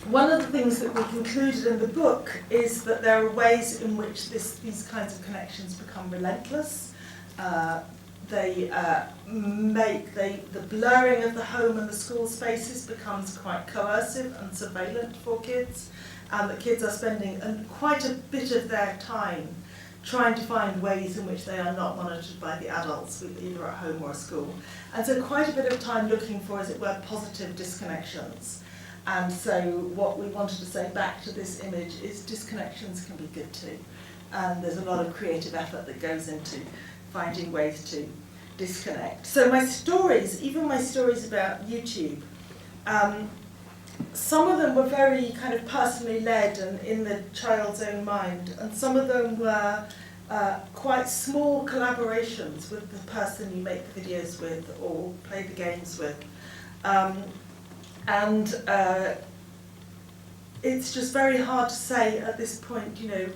one of the things that we concluded in the book is that there are ways in which these kinds of connections become relentless. The blurring of the home and the school spaces becomes quite coercive and surveillant for kids, and that kids are spending quite a bit of their time trying to find ways in which they are not monitored by the adults, either at home or at school. And so quite a bit of time looking for, as it were, positive disconnections. And so what we wanted to say back to this image is disconnections can be good too. And there's a lot of creative effort that goes into finding ways to disconnect. So my stories, even my stories about YouTube, some of them were very kind of personally led and in the child's own mind, and some of them were quite small collaborations with the person you make the videos with or play the games with. It's just very hard to say at this point, you know,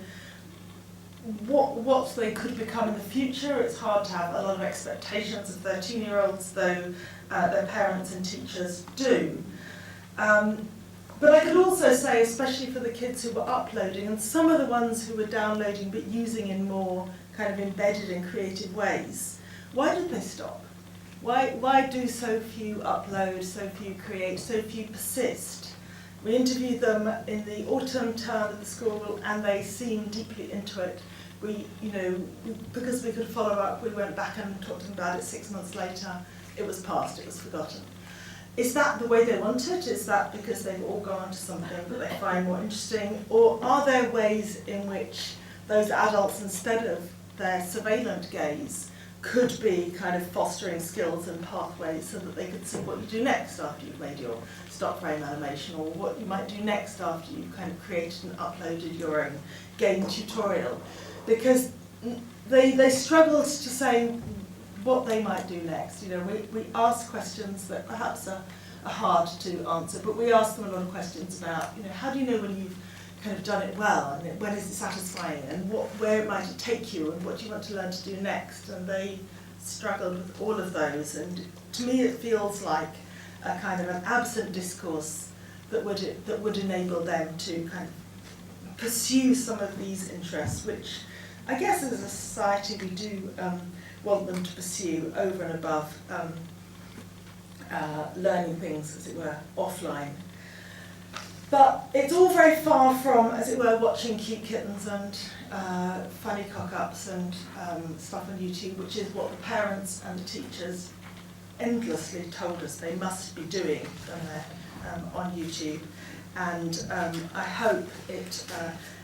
what they could become in the future. It's hard to have a lot of expectations of 13-year-olds, though their parents and teachers do. But I could also say, especially for the kids who were uploading, and some of the ones who were downloading but using in more kind of embedded and creative ways, why did they stop? Why do so few upload, so few create, so few persist? We interviewed them in the autumn term of the school, and they seemed deeply into it. Because we could follow up, we went back and talked to them about it 6 months later. It was past, it was forgotten. Is that the way they want it? Is that because they've all gone on to something that they find more interesting? Or are there ways in which those adults, instead of their surveillant gaze, could be kind of fostering skills and pathways so that they could see what you do next after you've made your stop frame animation, or what you might do next after you've kind of created and uploaded your own game tutorial? Because they struggled to say what they might do next. You know, we ask questions that perhaps are hard to answer, but we ask them a lot of questions about, you know, how do you know when you've kind of done it well, and when is it satisfying, and where might it take you, and what do you want to learn to do next? And they struggled with all of those, and to me it feels like a kind of an absent discourse that would enable them to kind of pursue some of these interests, which I guess as a society we do want them to pursue over and above learning things, as it were, offline. But it's all very far from, as it were, watching cute kittens and funny cock-ups and stuff on YouTube, which is what the parents and the teachers endlessly told us they must be doing when they're on YouTube. And I hope it,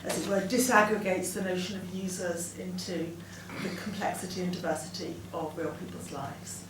as it were, disaggregates the notion of users into the complexity and diversity of real people's lives.